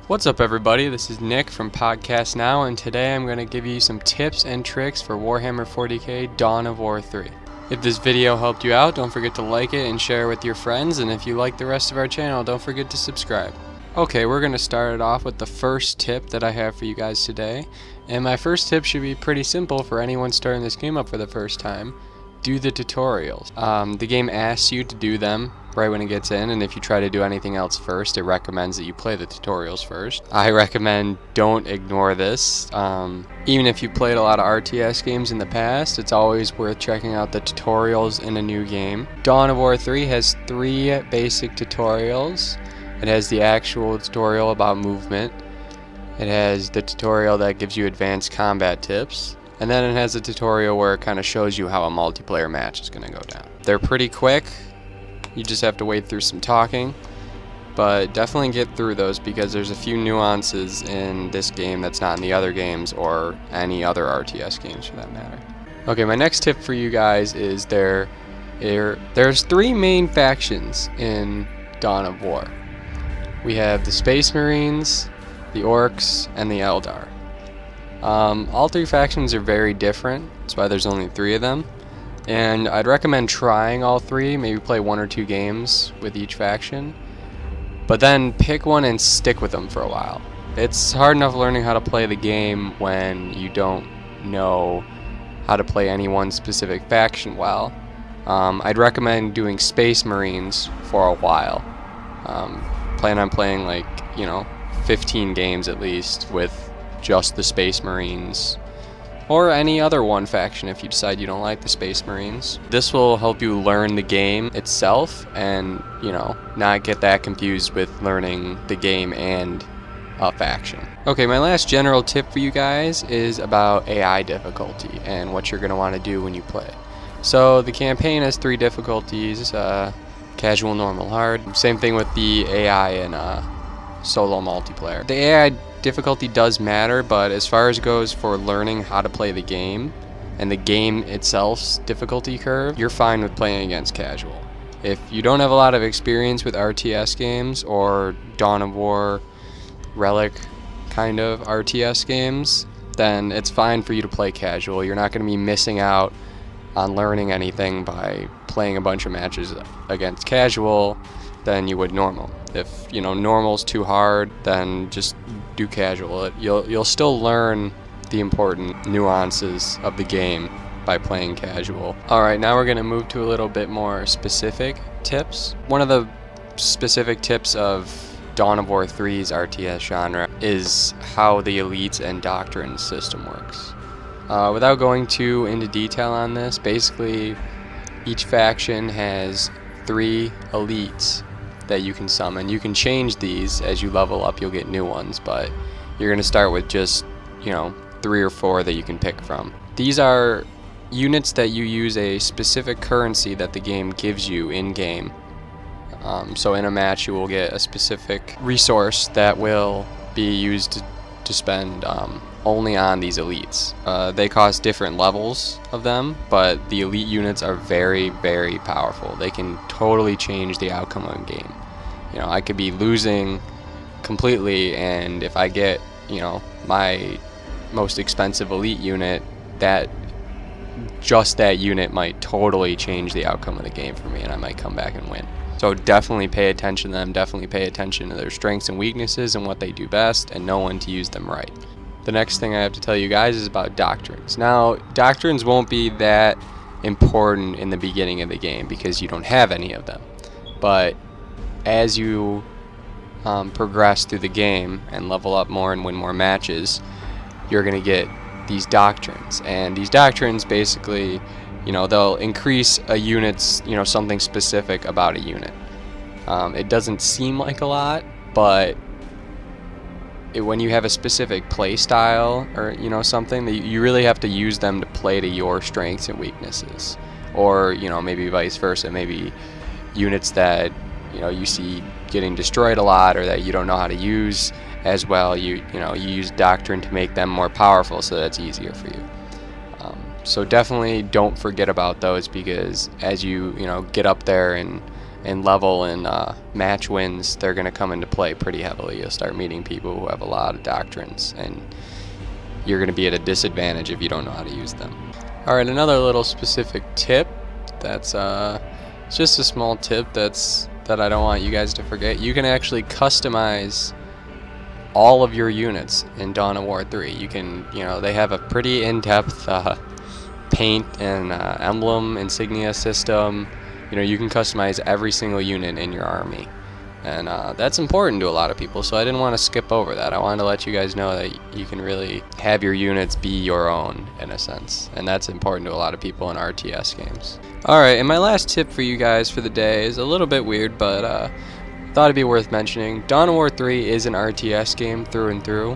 What's up everybody, this is Nick from Podcast Now, and today I'm going to give you some tips and tricks for Warhammer 40k Dawn of War 3. If this video helped you out, don't forget to like it and share it with your friends, and if you like the rest of our channel, don't forget to subscribe. Okay, we're going to start it off with the first tip that I have for you guys today, and my first tip should be pretty simple for anyone starting this game up for the first time. Do the tutorials. The game asks you to do them right when it gets in, and if you try to do anything else first, it recommends that you play the tutorials first. I recommend don't ignore this. Even if you played a lot of RTS games in the past, it's always worth checking out the tutorials in a new game. Dawn of War 3 has 3 basic tutorials. It has the actual tutorial about movement. It has the tutorial that gives you advanced combat tips. And then it has a tutorial where it kind of shows you how a multiplayer match is going to go down. They're pretty quick. You just have to wade through some talking. But definitely get through those because there's a few nuances in this game that's not in the other games or any other RTS games for that matter. Okay, my next tip for you guys is there's 3 main factions in Dawn of War. We have the Space Marines, the Orcs, and the Eldar. All 3 factions are very different, that's why there's only 3 of them, and I'd recommend trying all 3, maybe play 1 or 2 games with each faction, but then pick one and stick with them for a while. It's hard enough learning how to play the game when you don't know how to play any one specific faction well. I'd recommend doing Space Marines for a while. Plan on playing 15 games at least with just the Space Marines, or any other one faction if you decide you don't like the Space Marines. This will help you learn the game itself and, not get that confused with learning the game and a faction. Okay, my last general tip for you guys is about AI difficulty and what you're going to want to do when you play. So the campaign has 3 difficulties, casual, normal, hard. Same thing with the AI in solo multiplayer. The AI difficulty does matter, but as far as it goes for learning how to play the game and the game itself's difficulty curve, you're fine with playing against casual. If you don't have a lot of experience with RTS games or Dawn of War, Relic kind of RTS games, then it's fine for you to play casual. You're not going to be missing out on learning anything by playing a bunch of matches against casual than you would normal. If normal's too hard, then just do casual. You'll still learn the important nuances of the game by playing casual. Alright, now we're going to move to a little bit more specific tips. One of the specific tips of Dawn of War 3's RTS genre is how the Elites and Doctrines system works. Without going too into detail on this, basically each faction has 3 elites that you can summon. You can change these as you level up, you'll get new ones, but you're going to start with just 3 or 4 that you can pick from. These are units that you use a specific currency that the game gives you in game. So in a match you will get a specific resource that will be used to spend only on these elites. They cost different levels of them, but the elite units are very, very powerful. They can totally change the outcome of a game. I could be losing completely, and if I get, my most expensive elite unit, that unit might totally change the outcome of the game for me, and I might come back and win. So definitely pay attention to them, definitely pay attention to their strengths and weaknesses and what they do best, and know when to use them right. The next thing I have to tell you guys is about Doctrines. Now, Doctrines won't be that important in the beginning of the game because you don't have any of them. But as you progress through the game and level up more and win more matches, you're going to get these Doctrines. And these Doctrines basically, they'll increase a unit's, something specific about a unit. It doesn't seem like a lot, but when you have a specific play style or something, that you really have to use them to play to your strengths and weaknesses, or maybe vice versa. Maybe units that you see getting destroyed a lot or that you don't know how to use as well, you use Doctrine to make them more powerful so that's easier for you. So definitely don't forget about those, because as you get up there and and level and match wins, they're going to come into play pretty heavily. You'll start meeting people who have a lot of doctrines, and you're going to be at a disadvantage if you don't know how to use them. Alright, another little specific tip that's it's just a small tip that I don't want you guys to forget. You can actually customize all of your units in Dawn of War 3. You can, they have a pretty in-depth paint and emblem insignia system. You can customize every single unit in your army, and that's important to a lot of people, so I didn't want to skip over that. I wanted to let you guys know that you can really have your units be your own in a sense, and that's important to a lot of people in RTS games. Alright, and my last tip for you guys for the day is a little bit weird, but thought it'd be worth mentioning. Dawn of War 3 is an RTS game through and through.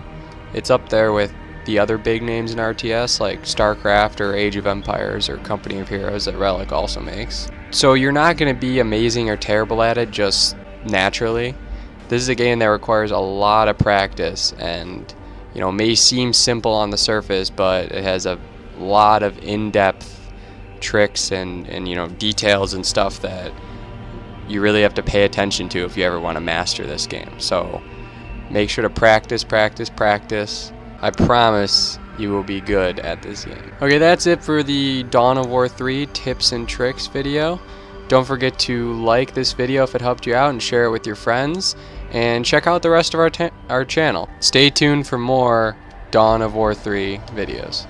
It's up there with the other big names in RTS like StarCraft or Age of Empires or Company of Heroes that Relic also makes. So you're not going to be amazing or terrible at it just naturally. This is a game that requires a lot of practice, and may seem simple on the surface, but it has a lot of in-depth tricks and details and stuff that you really have to pay attention to if you ever want to master this game. So make sure to practice. I promise you will be good at this game. Okay, that's it for the Dawn of War 3 tips and tricks video. Don't forget to like this video if it helped you out and share it with your friends, and check out the rest of our channel. Stay tuned for more Dawn of War 3 videos.